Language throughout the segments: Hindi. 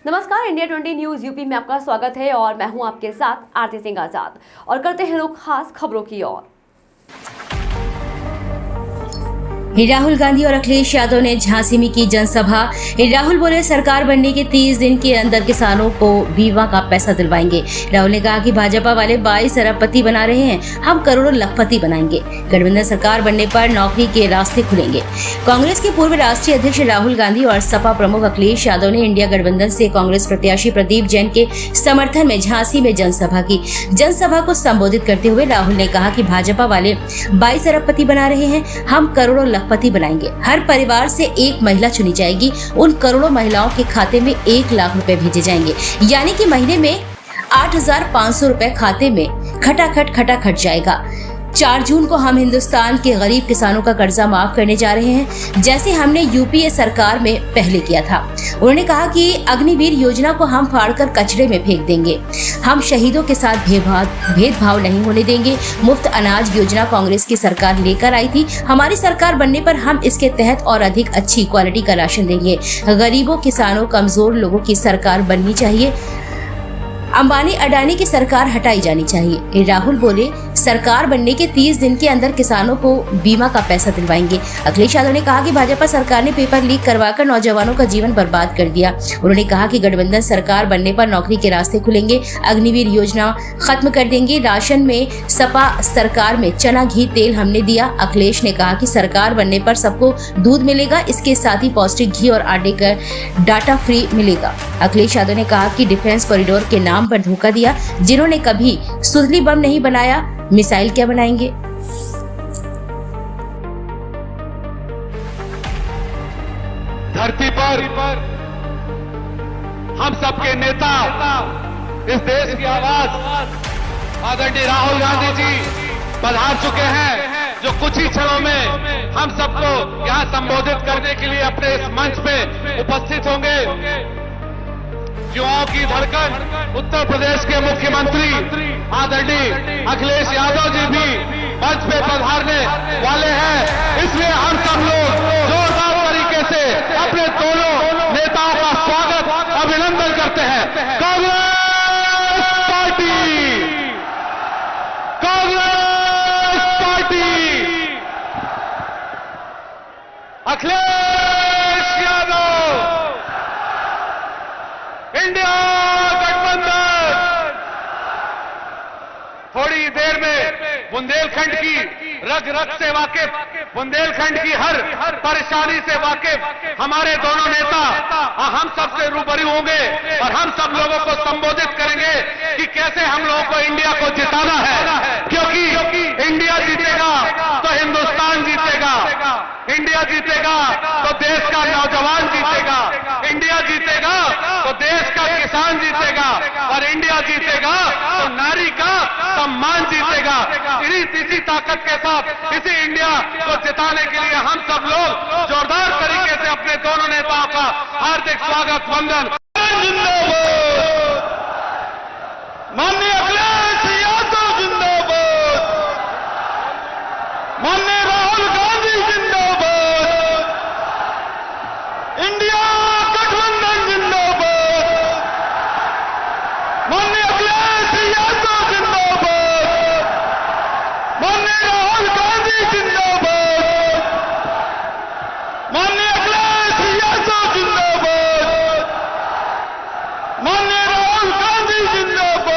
नमस्कार, इंडिया 20 न्यूज यूपी में आपका स्वागत है और मैं हूं आपके साथ आरती सिंह आजाद। और करते हैं रुख खास खबरों की ओर। राहुल गांधी और अखिलेश यादव ने झांसी में की जनसभा। राहुल बोले सरकार बनने के 30 दिन के अंदर किसानों को बीमा का पैसा दिलवाएंगे। राहुल ने कहा कि भाजपा वाले 22 अरबपति बना रहे हैं, हम करोड़ों लखपति बनाएंगे। गठबंधन सरकार बनने पर नौकरी के रास्ते खुलेंगे। कांग्रेस के पूर्व राष्ट्रीय अध्यक्ष राहुल गांधी और सपा प्रमुख अखिलेश यादव ने इंडिया गठबंधन से कांग्रेस प्रत्याशी प्रदीप जैन के समर्थन में झांसी में जनसभा की। जनसभा को संबोधित करते हुए राहुल ने कहा कि भाजपा वाले 22 अरबपति बना रहे हैं, हम करोड़ों पति बनाएंगे। हर परिवार से एक महिला चुनी जाएगी, उन करोड़ों महिलाओं के खाते में 1 लाख रुपए भेजे जाएंगे, यानी कि महीने में 8,500 रुपए खाते में खटाखट जाएगा। 4 जून को हम हिंदुस्तान के गरीब किसानों का कर्जा माफ करने जा रहे हैं, जैसे हमने यूपीए सरकार में पहले किया था। उन्होंने कहा कि अग्निवीर योजना को हम फाड़कर कचरे में फेंक देंगे। हम शहीदों के साथ भेदभाव नहीं होने देंगे। मुफ्त अनाज योजना कांग्रेस की सरकार लेकर आई थी, हमारी सरकार बनने पर हम इसके तहत और अधिक अच्छी क्वालिटी का राशन देंगे। गरीबों, किसानों, कमजोर लोगों की सरकार बननी चाहिए। अंबानी अडानी की सरकार हटाई जानी चाहिए। राहुल बोले सरकार बनने के 30 दिन के अंदर किसानों को बीमा का पैसा दिलवाएंगे। अखिलेश यादव ने कहा कि भाजपा सरकार ने पेपर लीक करवाकर नौजवानों का जीवन बर्बाद कर दिया। उन्होंने कहा कि गठबंधन सरकार बनने पर नौकरी के रास्ते खुलेंगे, अग्निवीर योजना खत्म कर देंगे। राशन में सपा सरकार में चना, घी, तेल हमने दिया। अखिलेश ने कहा कि सरकार बनने पर सबको दूध मिलेगा, इसके साथ ही पौष्टिक घी और आटे का डाटा फ्री मिलेगा। अखिलेश यादव ने कहा कि डिफेंस कॉरिडोर के नाम पर धोखा दिया। जिन्होंने कभी सुतली बम नहीं बनाया, मिसाइल क्या बनाएंगे। धरती पर हम सबके नेता, इस देश की आवाज आदरणीय राहुल गांधी जी पधार चुके हैं, जो कुछ ही क्षणों में हम सबको यहां संबोधित करने के लिए अपने इस मंच पे उपस्थित होंगे। युवाओं की धड़कन उत्तर प्रदेश के मुख्यमंत्री आदरणीय अखिलेश यादव जी भी मंच पे पधारने वाले हैं, इसलिए हम सब लोग जोरदार तरीके से अपने दोनों नेताओं का स्वागत, अभिनंदन करते हैं। Congress party, Congress party, Akhilesh Yadav, India गठबंधन। थोड़ी देर में बुंदेलखंड की रग रग से वाकिफ, बुंदेलखंड की हर परेशानी से वाकिफ हमारे दोनों नेता हम सब से रूबरू होंगे और हम सब लोगों को संबोधित करेंगे कि कैसे हम लोगों को इंडिया को जिताना है, क्योंकि इंडिया जीतेगा तो हिंदुस्तान जीतेगा, इंडिया जीतेगा तो देश का नौजवान जीतेगा, इंडिया जीतेगा तो देश का किसान जीतेगा और इंडिया जीतेगा तो नारी का सम्मान जीतेगा। इसी ताकत के साथ इसी इंडिया को जिताने के लिए हम सब लोग जोरदार तरीके से अपने दोनों नेताओं का हार्दिक स्वागत, वंदन। जिंदाबाद माननीय अखिलेश यादव, जिंदाबाद माननीय राहुल गांधी, जिंदाबाद इंडिया गठबंधन, जिंदाबाद माननीय अखिलेश यादव, जिंदाबाद माननीय राहुल गांधी, जिंदाबाद माननीय अखिलेश यादव, जिंदाबाद माननीय राहुल गांधी, जिंदाबाद।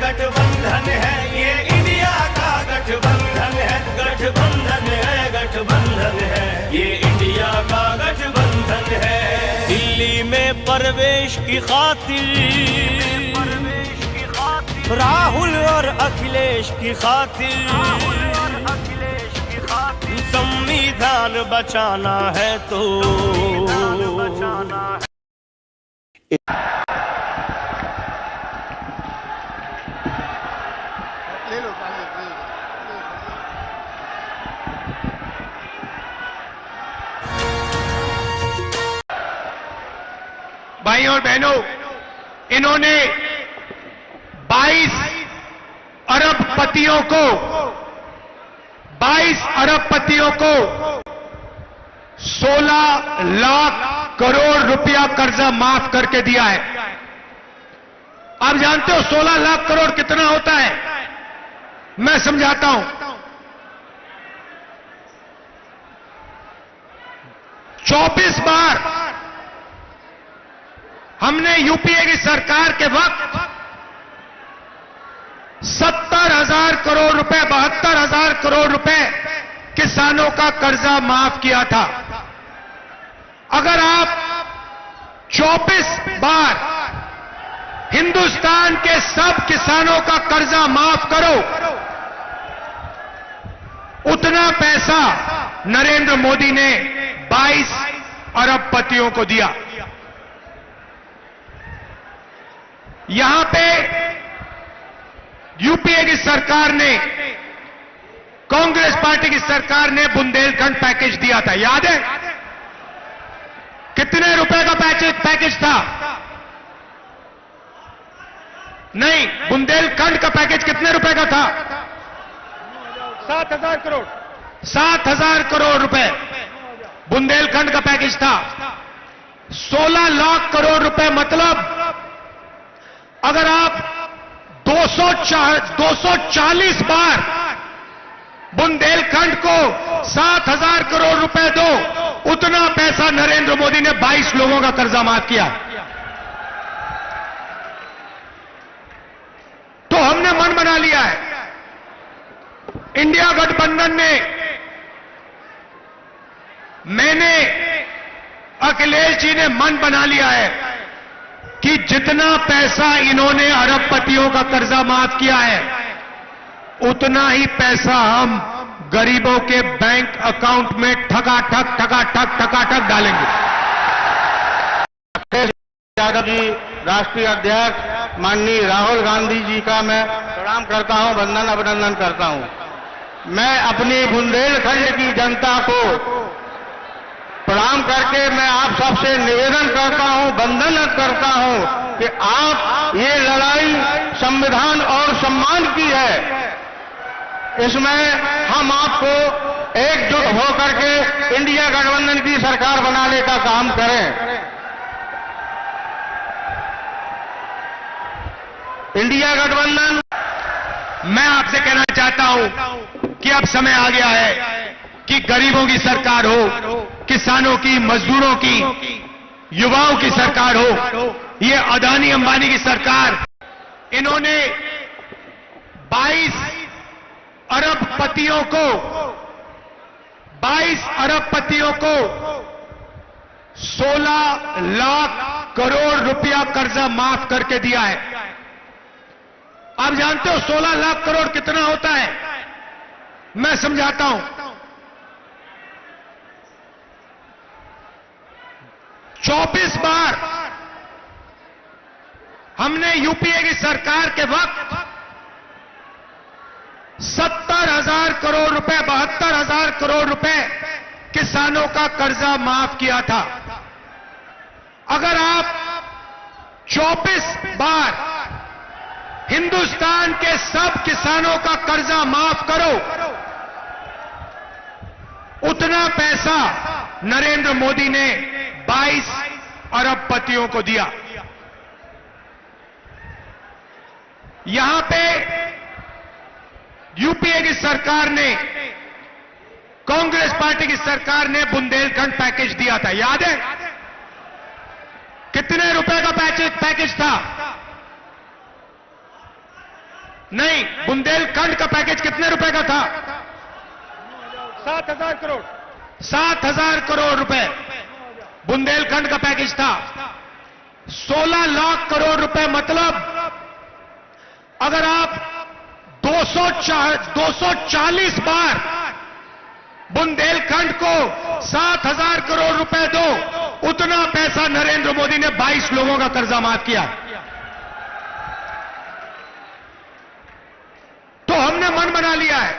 गठबंधन है, ये इंडिया का गठबंधन है। गठबंधन है, गठबंधन है, ये इंडिया का गठबंधन है। दिल्ली में प्रवेश की खातिर, राहुल और अखिलेश की खातिर, संविधान बचाना है तो भाइयों और बहनों, इन्होंने 22 अरबपतियों को 16 लाख करोड़ रुपया कर्जा माफ करके दिया है। आप जानते हो 16 लाख करोड़ कितना होता है? मैं समझाता हूं। 24 बार हमने यूपीए की सरकार के वक्त 70,000 करोड़ रुपए 72,000 करोड़ रुपए किसानों का कर्जा माफ किया था। अगर आप 24 बार हिंदुस्तान के सब किसानों का कर्जा माफ करो, उतना पैसा नरेंद्र मोदी ने 22 अरबपतियों को दिया। यहां पे यूपीए की सरकार ने, कांग्रेस पार्टी की सरकार ने बुंदेलखंड पैकेज दिया था, याद है? कितने रुपए का पैकेज था? नहीं, बुंदेलखंड का पैकेज कितने रुपए का था? 7,000 करोड़। 7,000 करोड़ रुपए बुंदेलखंड का पैकेज था। 16 लाख करोड़ रुपए, मतलब अगर आप 240 बार बुंदेलखंड को 7,000 करोड़ रुपए दो, उतना पैसा नरेंद्र मोदी ने 22 लोगों का कर्जा माफ किया। तो हमने मन बना लिया है, इंडिया गठबंधन ने, मैंने, अखिलेश जी ने मन बना लिया है कि जितना पैसा इन्होंने अरबपतियों का कर्जा माफ किया है, उतना ही पैसा हम गरीबों के बैंक अकाउंट में ठकाठक डालेंगे। अखिलेश यादव जी, राष्ट्रीय अध्यक्ष माननीय राहुल गांधी जी का मैं प्रणाम करता हूं, वंदन अभिनंदन करता हूं। मैं अपनी बुंदेलखंड की जनता को प्रणाम करके मैं आप सबसे निवेदन करता हूं, वंदन करता हूं कि आप ये लड़ाई संविधान और सम्मान की है, इसमें हम आपको एकजुट होकर के इंडिया गठबंधन की सरकार बनाने का काम करें। इंडिया गठबंधन, मैं आपसे कहना चाहता हूं कि अब समय आ गया है कि गरीबों की सरकार हो, किसानों की, मजदूरों की, युवाओं की सरकार हो। ये अदानी अंबानी की सरकार, इन्होंने 22 अरबपतियों को 16 लाख करोड़ रुपया कर्जा माफ करके दिया है। आप जानते हो 16 लाख करोड़ कितना होता है? मैं समझाता हूं। 24 बार हमने यूपीए की सरकार के वक्त 70,000 करोड़ रुपए 72,000 करोड़ रुपए किसानों का कर्जा माफ किया था। अगर आप 24 बार हिंदुस्तान के सब किसानों का कर्जा माफ करो, उतना पैसा नरेंद्र मोदी ने 22 अरबपतियों को दिया। यहां पे यूपीए की सरकार ने, कांग्रेस पार्टी की सरकार ने बुंदेलखंड पैकेज दिया था, याद है? कितने रुपए का पैकेज था? नहीं, बुंदेलखंड का पैकेज कितने रुपए का था? 7,000 करोड़। 7,000 करोड़ रुपए बुंदेलखंड का पैकेज था। 16 लाख करोड़ रुपए, मतलब अगर आप 240 बार बुंदेलखंड को 7,000 करोड़ रुपए दो, उतना पैसा नरेंद्र मोदी ने 22 लोगों का कर्जा माफ किया। तो हमने मन बना लिया है,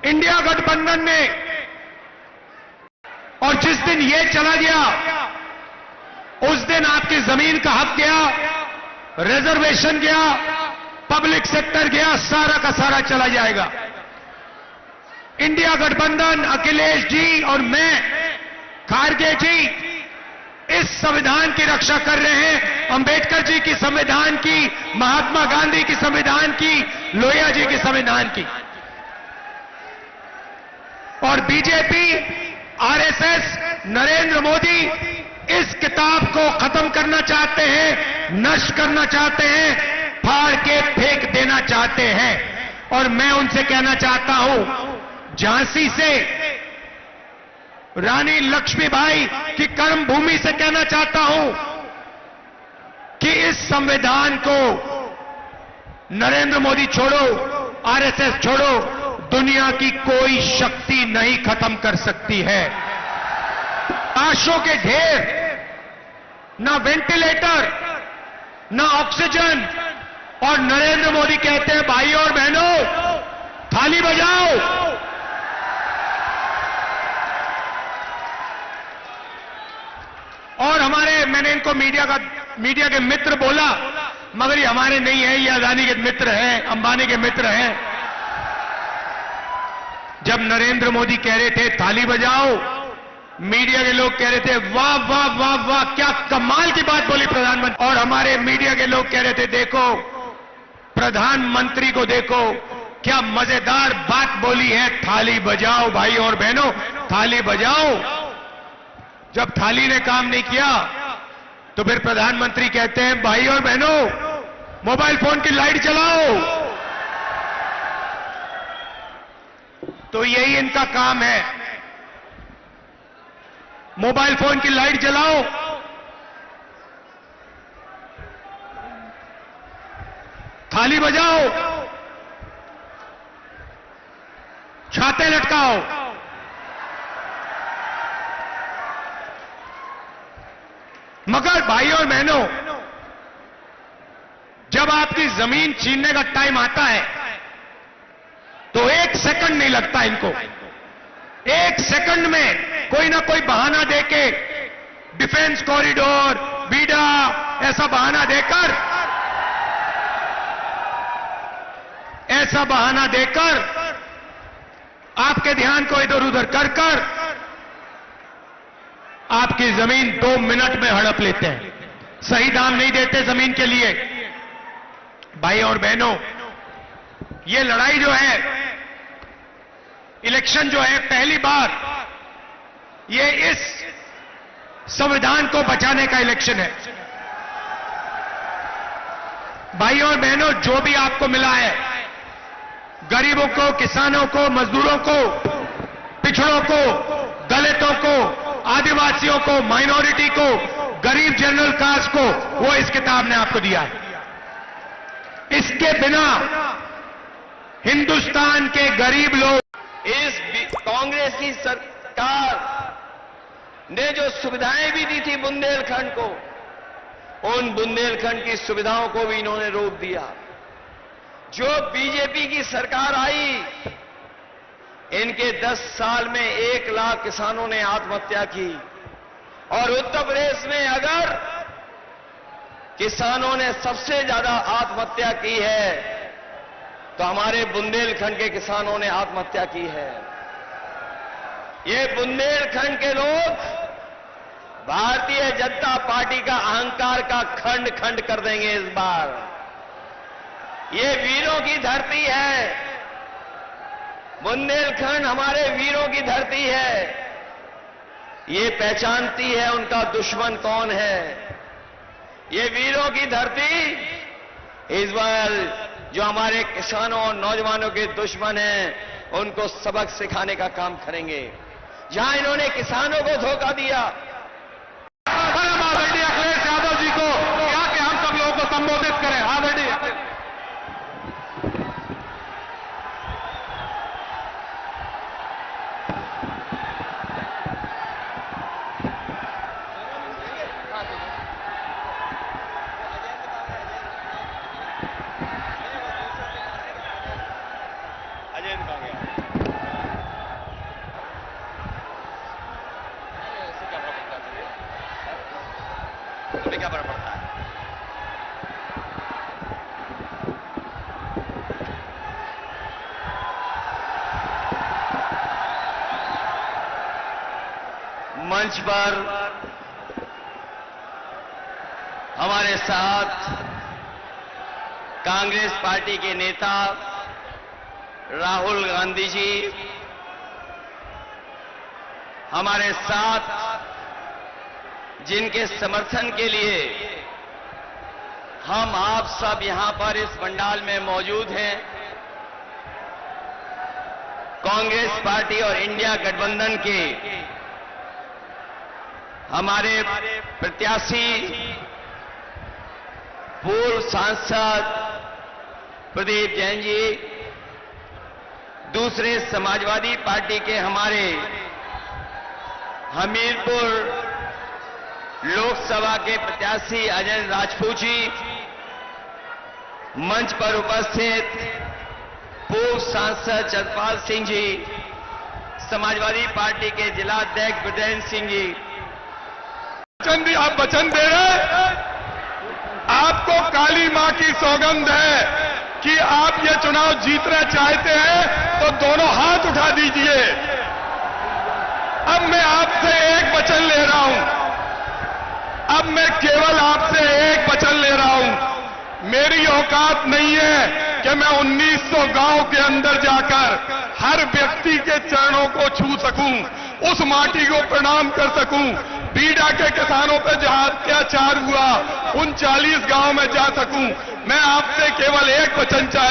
इंडिया गठबंधन ने, और जिस दिन ये चला गया उस दिन आपकी जमीन का हक गया, रिजर्वेशन गया, पब्लिक सेक्टर गया, सारा का सारा चला जाएगा। इंडिया गठबंधन, अखिलेश जी और मैं, खारगे जी, इस संविधान की रक्षा कर रहे हैं। अंबेडकर जी की संविधान की, महात्मा गांधी की संविधान की, लोहिया जी की संविधान की। और बीजेपी, आरएसएस, नरेंद्र मोदी इस किताब को खत्म करना चाहते हैं, नष्ट करना चाहते हैं, फाड़ के फेंक देना चाहते हैं। और मैं उनसे कहना चाहता हूं, झांसी से रानी लक्ष्मीबाई की कर्मभूमि से कहना चाहता हूं कि इस संविधान को नरेंद्र मोदी छोड़ो, आरएसएस छोड़ो, दुनिया की कोई शक्ति नहीं खत्म कर सकती है। लाशों के ढेर, ना वेंटिलेटर, ना ऑक्सीजन, और नरेंद्र मोदी कहते हैं भाइयों और बहनों थाली बजाओ। और मैंने इनको मीडिया के मित्र बोला, मगर ये हमारे नहीं है, ये अदानी के मित्र हैं, अंबानी के मित्र हैं। जब नरेंद्र मोदी कह रहे थे थाली बजाओ, मीडिया के लोग कह रहे थे वाह वाह वाह वाह, क्या कमाल की बात बोली प्रधानमंत्री। और हमारे मीडिया के लोग कह रहे थे देखो प्रधानमंत्री को, देखो क्या मजेदार बात बोली है, थाली बजाओ भाइयों और बहनों, थाली बजाओ। जब थाली ने काम नहीं किया तो फिर प्रधानमंत्री कहते हैं भाई और बहनों मोबाइल फोन की लाइट जलाओ। तो यही इनका काम है, मोबाइल फोन की लाइट जलाओ, थाली बजाओ, छाते लटकाओ। मगर भाइयों और बहनों, जब आपकी जमीन छीनने का टाइम आता है तो एक सेकंड नहीं लगता इनको। एक सेकंड में कोई ना कोई बहाना देके, डिफेंस कॉरिडोर, बीडा, ऐसा बहाना देकर आपके ध्यान को इधर उधर कर आपकी जमीन 2 मिनट में हड़प लेते हैं। सही दाम नहीं देते जमीन के लिए। भाई और बहनों, ये लड़ाई जो है, इलेक्शन जो है, पहली बार ये इस संविधान को बचाने का इलेक्शन है। भाइयों और बहनों, जो भी आपको मिला है, गरीबों को, किसानों को, मजदूरों को, पिछड़ों को, दलितों को, आदिवासियों को, माइनॉरिटी को, गरीब जनरल कास्ट को, वो इस किताब ने आपको दिया है। इसके बिना हिंदुस्तान के गरीब लोग, इस कांग्रेस की सरकार ने जो सुविधाएं भी दी थी बुंदेलखंड को, उन बुंदेलखंड की सुविधाओं को भी इन्होंने रोक दिया। जो बीजेपी की सरकार आई, इनके 10 साल में 1 लाख किसानों ने आत्महत्या की। और उत्तर प्रदेश में अगर किसानों ने सबसे ज्यादा आत्महत्या की है तो हमारे बुंदेलखंड के किसानों ने आत्महत्या की है। ये बुंदेलखंड के लोग भारतीय जनता पार्टी का अहंकार का खंड खंड कर देंगे इस बार। ये वीरों की धरती है, बुंदेलखंड हमारे वीरों की धरती है। ये पहचानती है उनका दुश्मन कौन है। ये वीरों की धरती इस बार जो हमारे किसानों और नौजवानों के दुश्मन हैं, उनको सबक सिखाने का काम करेंगे। जहां इन्होंने किसानों को धोखा दिया, अखिलेश यादव जी को क्या कि हम सब लोगों को संबोधित करें। मंच पर हमारे साथ कांग्रेस पार्टी के नेता राहुल गांधी जी, हमारे साथ जिनके समर्थन के लिए हम आप सब यहां पर इस पंडाल में मौजूद हैं, कांग्रेस पार्टी और इंडिया गठबंधन के हमारे प्रत्याशी पूर्व सांसद प्रदीप जैन जी, दूसरे समाजवादी पार्टी के हमारे हमीरपुर लोकसभा के प्रत्याशी अजय राजपूत जी, मंच पर उपस्थित पूर्व सांसद चंद्रपाल सिंह जी, समाजवादी पार्टी के जिला अध्यक्ष ब्रजेंद्र सिंह जी। आप वचन दे रहे, आपको काली मां की सौगंध है कि आप ये चुनाव जीतना चाहते हैं तो दोनों हाथ उठा दीजिए। अब मैं आपसे एक वचन ले रहा हूं, अब मैं केवल आपसे एक वचन ले रहा हूं। मेरी औकात नहीं है कि मैं 1900 गांव के अंदर जाकर हर व्यक्ति के चरणों को छू सकूं, उस माटी को प्रणाम कर सकूं, बीडा के किसानों पर जहां अत्याचार हुआ उन 40 गांव में जा सकूं। मैं आपसे केवल एक वचन चाहता